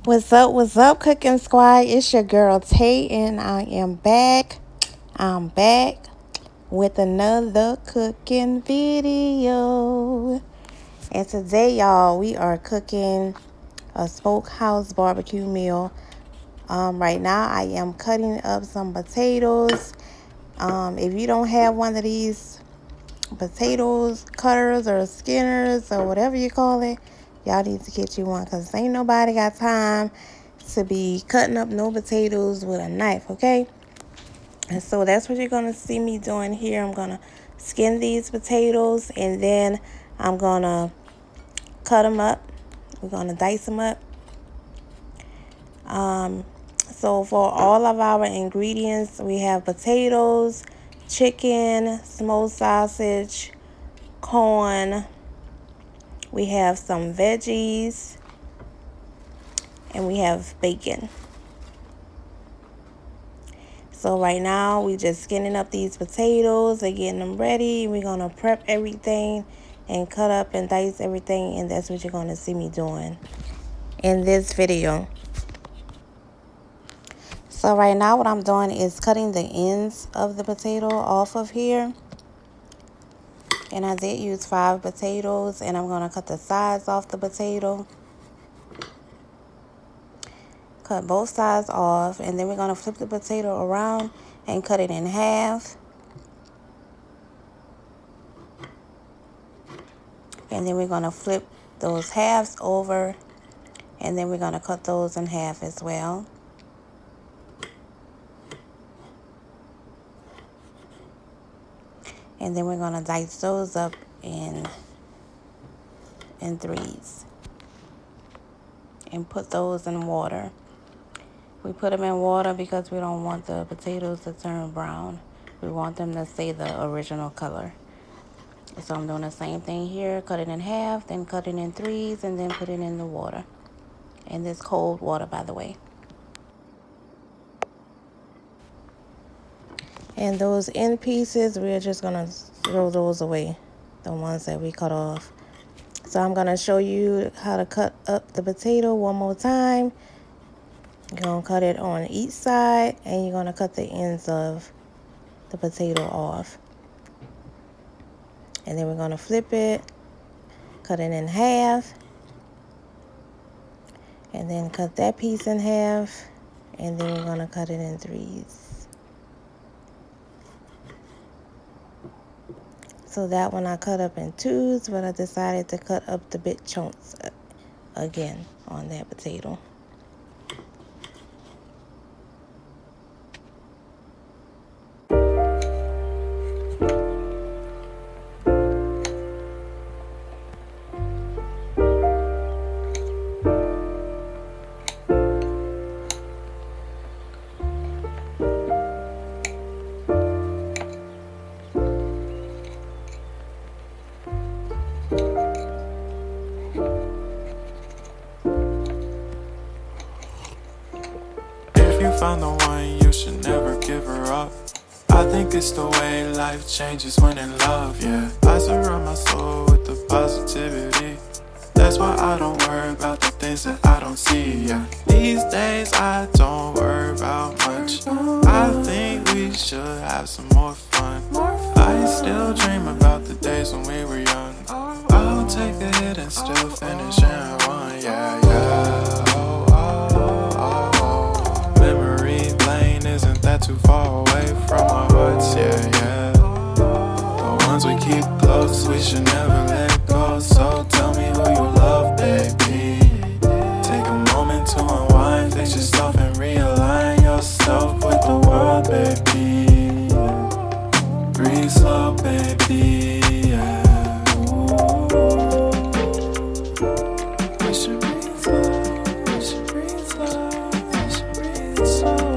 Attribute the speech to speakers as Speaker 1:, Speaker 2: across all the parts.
Speaker 1: What's up, cooking squad? It's your girl Tay, and I am back. I'm back with another cooking video. And today, y'all, we are cooking a Smokehouse barbecue meal. Right now, I am cutting up some potatoes. If you don't have one of these potatoes cutters or skinners or whatever you call it, y'all need to get you one, because ain't nobody got time to be cutting up no potatoes with a knife, okay? And so that's what you're gonna see me doing here. I'm gonna skin these potatoes, and then I'm gonna cut them up. We're gonna dice them up. So for all of our ingredients, we have potatoes, chicken, smoked sausage, corn, we have some veggies, and we have bacon. So right now we just skinning up these potatoes and getting them ready. We're gonna prep everything and cut up and dice everything, and that's what you're gonna see me doing in this video. So right now what I'm doing is cutting the ends of the potato off of here. And I did use 5 potatoes, and I'm going to cut the sides off the potato. Cut both sides off, and then we're going to flip the potato around and cut it in half. And then we're going to flip those halves over, and then we're going to cut those in half as well. And then we're going to dice those up in threes and put those in water. We put them in water because we don't want the potatoes to turn brown. We want them to stay the original color. So I'm doing the same thing here. Cut it in half, then cut it in threes, and then put it in the water. And this cold water, by the way. And those end pieces, we're just going to throw those away, the ones that we cut off. So I'm going to show you how to cut up the potato one more time. You're going to cut it on each side, and you're going to cut the ends of the potato off. And then we're going to flip it, cut it in half, and then cut that piece in half, and then we're going to cut it in threes. So that one I cut up in twos, but I decided to cut up the big chunks again on that potato.
Speaker 2: Found the one, you should never give her up. I think it's the way life changes when in love, yeah. I surround my soul with the positivity. That's why I don't worry about the things that I don't see, yeah. These days I don't worry about much. I think we should have some more fun. I still dream about the days when we were young. I'll take a hit and still finish and run, yeah, yeah. That too far away from our hearts, yeah, yeah. The ones we keep close, we should never let go. So tell me who you love, baby. Take a moment to unwind, fix yourself and realign yourself with the world, baby. Breathe slow, baby, yeah. We should breathe slow, we should breathe slow, we should breathe slow.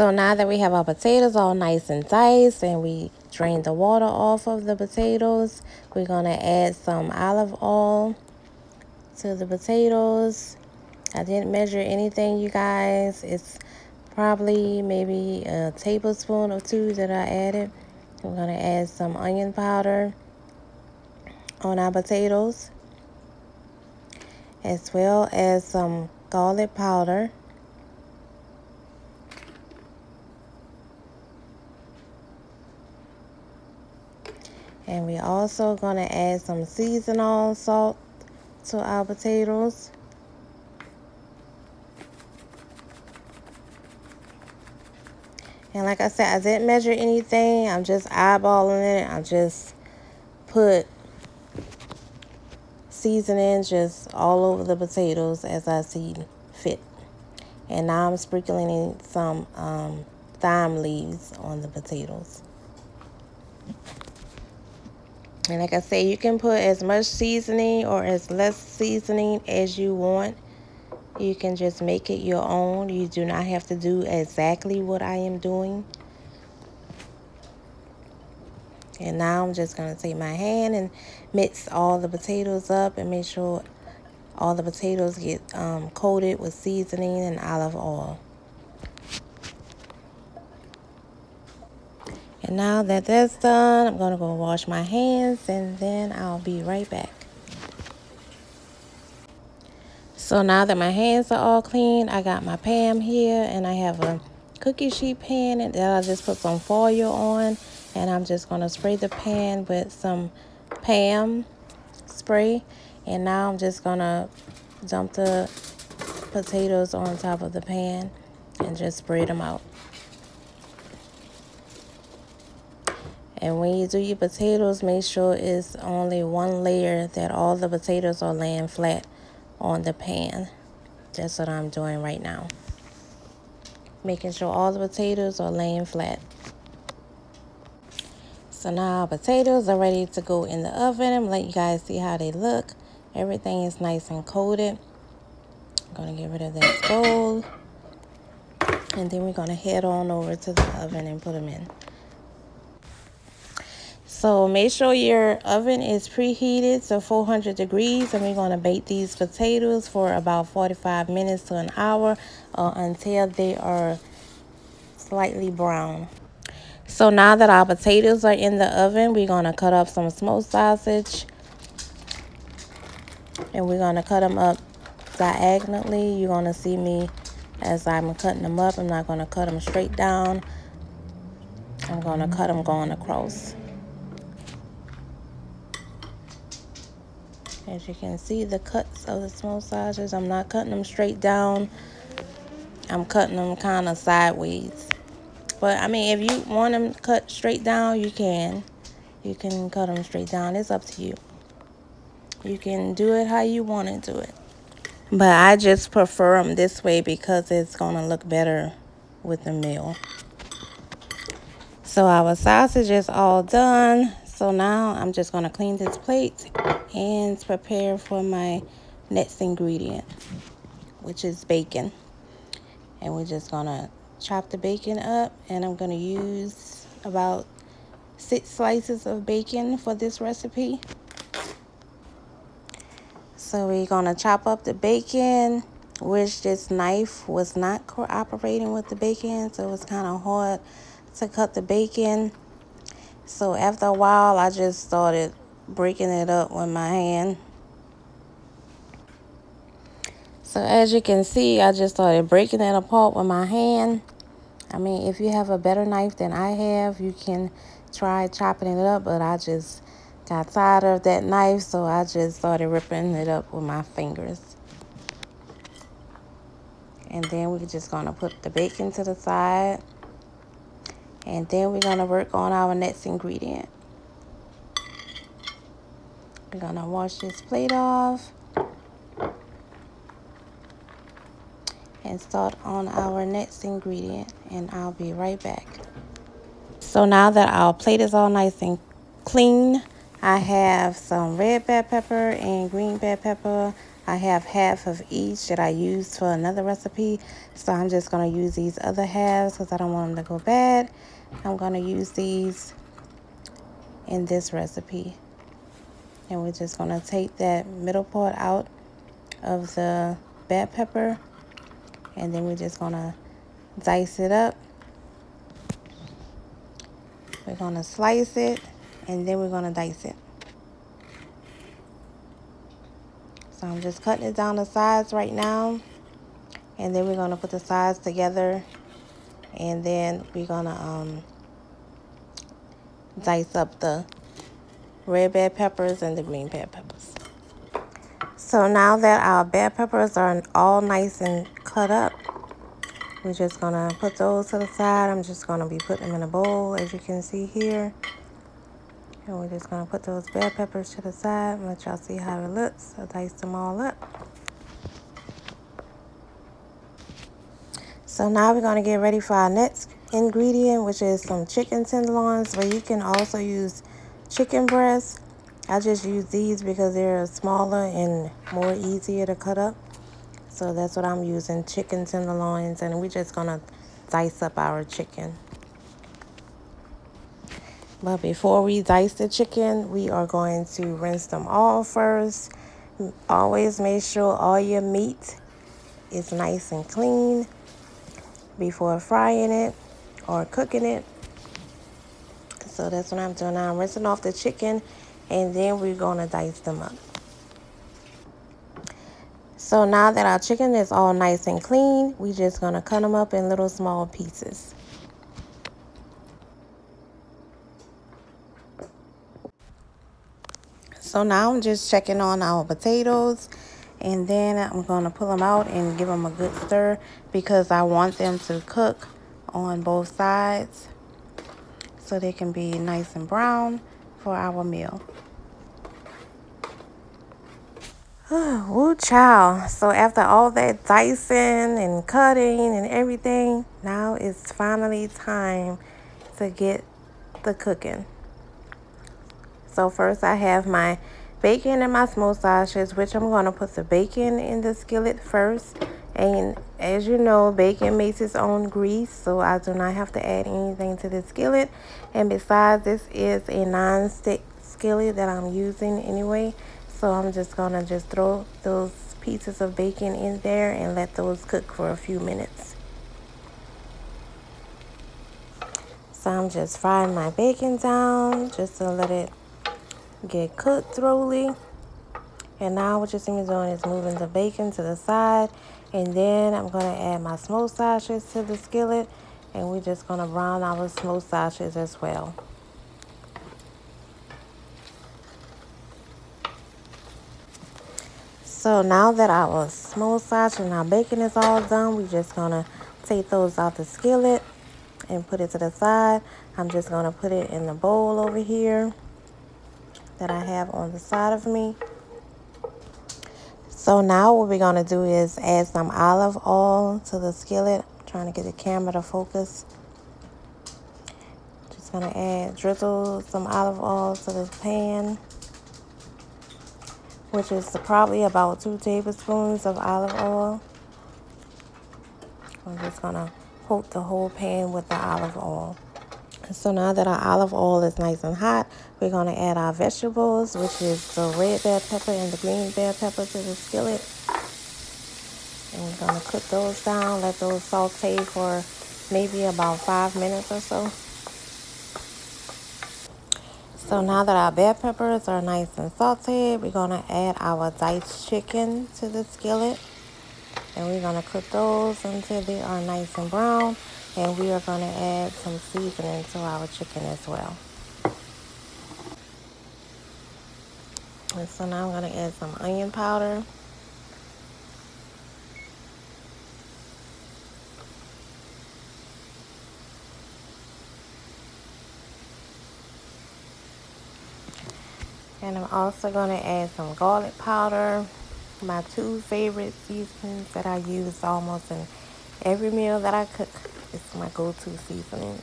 Speaker 1: So now that we have our potatoes all nice and diced, and we drained the water off of the potatoes, We're going to add some olive oil to the potatoes. I didn't measure anything, you guys. It's probably maybe a tablespoon or two that I added. We're going to add some onion powder on our potatoes, as well as some garlic powder. And we're also going to add some seasonal salt to our potatoes. And like I said, I didn't measure anything. I'm just eyeballing it. I just put seasoning just all over the potatoes as I see fit. And now I'm sprinkling some thyme leaves on the potatoes. And like I say, you can put as much seasoning or as less seasoning as you want. You can just make it your own. You do not have to do exactly what I am doing. And now I'm just going to take my hand and mix all the potatoes up and make sure all the potatoes get coated with seasoning and olive oil. And now that that's done, I'm going to go wash my hands and then I'll be right back. So now that my hands are all clean, I got my pan here and I have a cookie sheet pan and that I just put some foil on, and I'm just going to spray the pan with some Pam spray. And now I'm just going to dump the potatoes on top of the pan and just spread them out. And when you do your potatoes, make sure it's only one layer, that all the potatoes are laying flat on the pan. That's what I'm doing right now. Making sure all the potatoes are laying flat. So now our potatoes are ready to go in the oven. I'm gonna let you guys see how they look. Everything is nice and coated. I'm gonna get rid of that gold. And then we're gonna head on over to the oven and put them in. So make sure your oven is preheated to 400 degrees, and we're going to bake these potatoes for about 45 minutes to an hour until they are slightly brown. So now that our potatoes are in the oven, we're going to cut up some smoked sausage, and we're going to cut them up diagonally. You're going to see me as I'm cutting them up. I'm not going to cut them straight down. I'm going to cut them going across. As you can see, the cuts of the smoked sausages, I'm not cutting them straight down. I'm cutting them kind of sideways. But, I mean, if you want them cut straight down, you can. You can cut them straight down. It's up to you. You can do it how you want to do it. But I just prefer them this way because it's going to look better with the meal. So our sausage is all done. So now I'm just going to clean this plate and prepare for my next ingredient, which is bacon. And we're just going to chop the bacon up, and I'm going to use about 6 slices of bacon for this recipe. So we're going to chop up the bacon, which this knife was not cooperating with the bacon, so it was kind of hard to cut the bacon. So after a while, I just started breaking it up with my hand. So as you can see, I just started breaking it apart with my hand. I mean, if you have a better knife than I have, you can try chopping it up, but I just got tired of that knife, so I just started ripping it up with my fingers. And then we're just going to put the bacon to the side. And then we're going to work on our next ingredient. We're going to wash this plate off and start on our next ingredient, and I'll be right back. So now that our plate is all nice and clean, I have some red bell pepper and green bell pepper. I have half of each that I used for another recipe, so I'm just going to use these other halves because I don't want them to go bad. I'm going to use these in this recipe. And we're just going to take that middle part out of the bell pepper. And then we're just going to dice it up. We're going to slice it. And then we're going to dice it. So I'm just cutting it down the sides right now. And then we're going to put the sides together. And then we're going to dice up the red bell peppers and the green bell peppers. So now that our bell peppers are all nice and cut up, we're just going to put those to the side. I'm just going to be putting them in a bowl, as you can see here. And we're just going to put those bell peppers to the side and let y'all see how it looks. I diced them all up. So now we're going to get ready for our next ingredient, which is some chicken tenderloins, but you can also use chicken breasts. I just use these because they're smaller and more easier to cut up. So that's what I'm using, chicken tenderloins, and we're just going to dice up our chicken. But before we dice the chicken, we are going to rinse them all first. Always make sure all your meat is nice and clean before frying it or cooking it. So that's what I'm doing now. I'm rinsing off the chicken, and then we're going to dice them up. So now that our chicken is all nice and clean, we're just going to cut them up in little small pieces. So now I'm just checking on our potatoes, and then I'm going to pull them out and give them a good stir because I want them to cook on both sides so they can be nice and brown for our meal. Woo child. So after all that dicing and cutting and everything, now it's finally time to get the cooking. So first I have my bacon and my smoked sausages, which I'm going to put the bacon in the skillet first. And as you know, bacon makes its own grease, so I do not have to add anything to the skillet. And besides, this is a non-stick skillet that I'm using anyway. So I'm just going to throw those pieces of bacon in there and let those cook for a few minutes. So I'm just frying my bacon down just to let it get cooked thoroughly. And now what you're seeing me doing is moving the bacon to the side. And then I'm going to add my smoked sausages to the skillet. And we're just going to brown our smoked sausages as well. So now that our smoked sausage and our bacon is all done, we're just going to take those out the skillet and put it to the side. I'm just going to put it in the bowl over here that I have on the side of me. So now what we're going to do is add some olive oil to the skillet. I'm trying to get the camera to focus. Just going to drizzle some olive oil to the pan, which is probably about 2 tablespoons of olive oil. I'm just going to coat the whole pan with the olive oil. So now that our olive oil is nice and hot, we're going to add our vegetables, which is the red bell pepper and the green bell pepper, to the skillet. And we're going to cook those down, let those saute for maybe about 5 minutes or so. So now that our bell peppers are nice and sauteed, we're going to add our diced chicken to the skillet. And we're going to cook those until they are nice and brown. And we are going to add some seasoning to our chicken as well. And so now I'm going to add some onion powder. And I'm also going to add some garlic powder. My 2 favorite seasonings that I use almost in every meal that I cook. It's my go-to seasoning.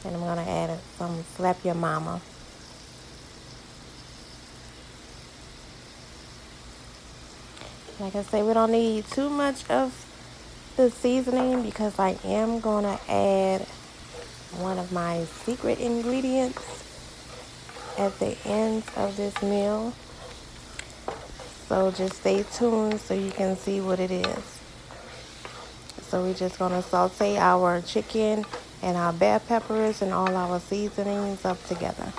Speaker 1: And I'm going to add some Slap Your Mama. Like I say, we don't need too much of the seasoning because I am going to add one of my secret ingredients at the end of this meal. So just stay tuned so you can see what it is. So we're just gonna saute our chicken and our bell peppers and all our seasonings up together.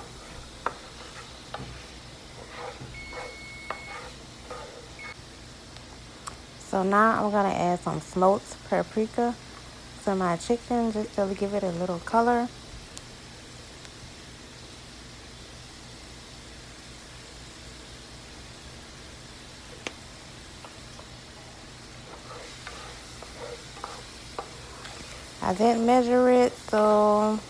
Speaker 1: So now I'm gonna add some smoked paprika to my chicken just to give it a little color. I didn't measure it, so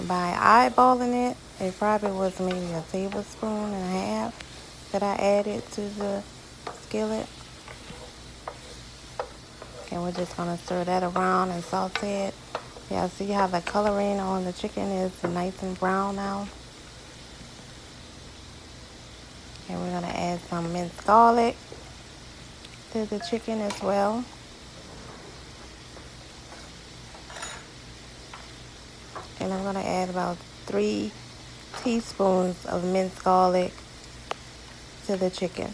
Speaker 1: by eyeballing it, it probably was maybe a tablespoon and a half that I added to the skillet. And we're just gonna stir that around and saute it. Yeah, see how the coloring on the chicken is nice and brown now. And we're gonna add some minced garlic to the chicken as well. And I'm gonna add about 3 teaspoons of minced garlic to the chicken.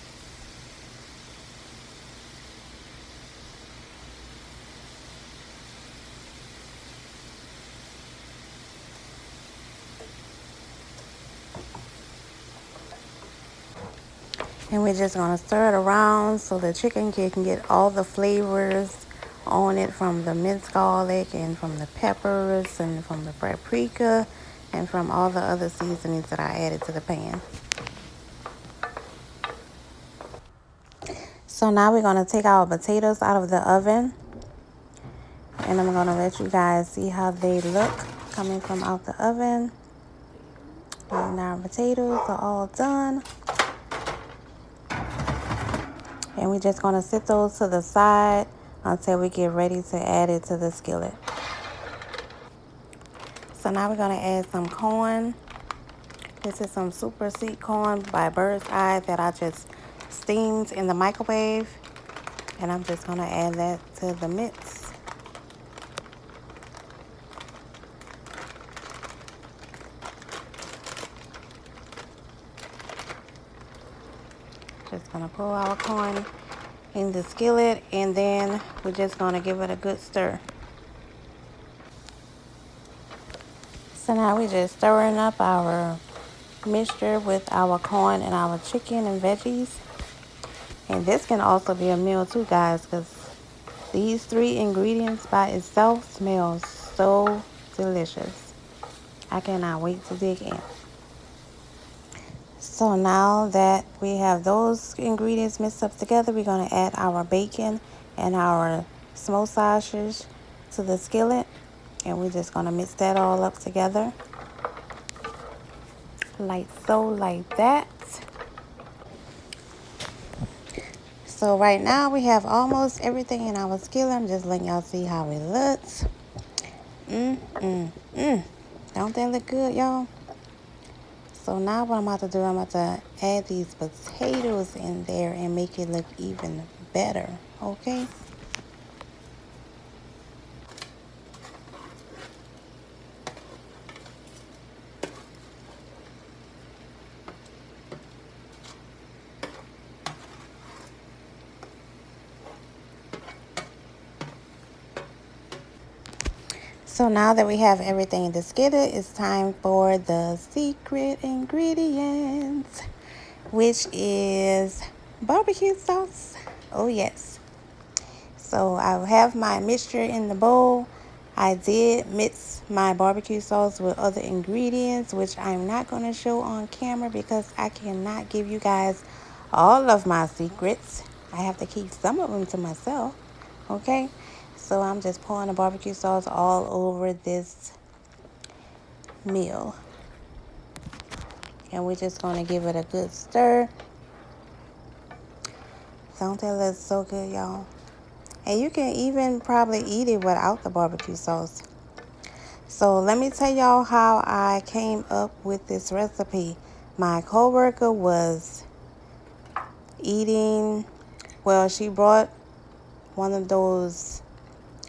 Speaker 1: And we're just gonna stir it around so the chicken can get all the flavors on it from the minced garlic and from the peppers and from the paprika and from all the other seasonings that I added to the pan. So now we're gonna take our potatoes out of the oven, and I'm gonna let you guys see how they look coming from out the oven. And our potatoes are all done. And we're just gonna sit those to the side until we get ready to add it to the skillet. So now we're gonna add some corn. This is some super sweet corn by Bird's Eye that I just steamed in the microwave. And I'm just gonna add that to the mix. Just gonna pull our corn in the skillet, and then we're just gonna give it a good stir. So now we're just stirring up our mixture with our corn and our chicken and veggies. And this can also be a meal too, guys, because these 3 ingredients by itself smell so delicious. I cannot wait to dig in. So now that we have those ingredients mixed up together, we're going to add our bacon and our smoked sausage to the skillet. And we're just going to mix that all up together. Like so, like that. So right now we have almost everything in our skillet. I'm just letting y'all see how it looks. Don't they look good, y'all? So now what I'm about to do, I'm about to add these potatoes in there and make it look even better, okay? So now that we have everything in the skillet, it's time for the secret ingredients, which is barbecue sauce. Oh yes. So I have my mixture in the bowl. I did mix my barbecue sauce with other ingredients, which I'm not going to show on camera because I cannot give you guys all of my secrets. I have to keep some of them to myself, okay? So I'm just pouring the barbecue sauce all over this meal. And we're just going to give it a good stir. Don't that look so good, y'all? And you can even probably eat it without the barbecue sauce. So let me tell y'all how I came up with this recipe. My coworker was eating, well, she brought one of those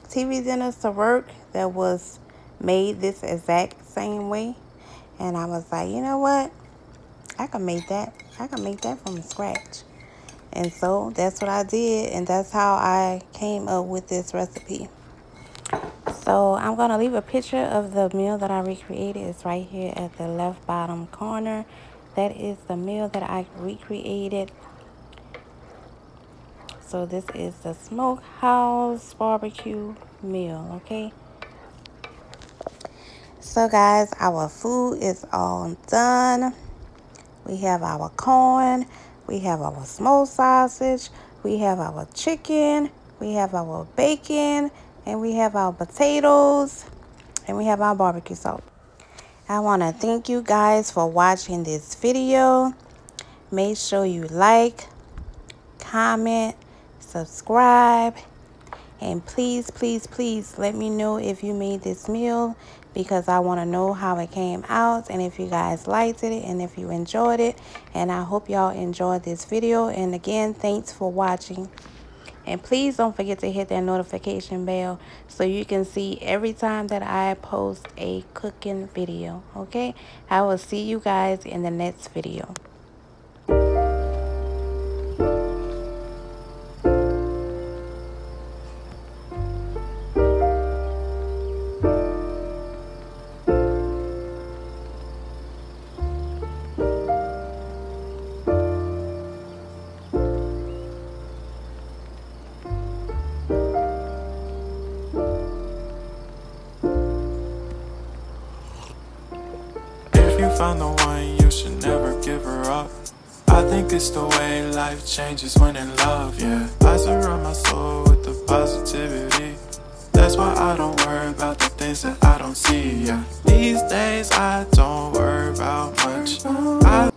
Speaker 1: TV dinners to work that was made this exact same way. And I was like, you know what? I can make that. I can make that from scratch. And so that's what I did. And that's how I came up with this recipe. So I'm going to leave a picture of the meal that I recreated. It's right here at the left bottom corner. That is the meal that I recreated. So this is the Smokehouse barbecue meal, okay? So guys, our food is all done. We have our corn, we have our smoked sausage, we have our chicken, we have our bacon, and we have our potatoes, and we have our barbecue sauce. I want to thank you guys for watching this video. Make sure you like, comment, subscribe, and please, please, please let me know if you made this meal, because I want to know how it came out and if you guys liked it and if you enjoyed it. And I hope y'all enjoyed this video. And again, thanks for watching. And please don't forget to hit that notification bell so you can see every time that I post a cooking video, okay? I will see you guys in the next video.
Speaker 2: If you found the one, you should never give her up. I think it's the way life changes when in love, yeah. I surround my soul with the positivity. That's why I don't worry about the things that I don't see, yeah. These days I don't worry about much.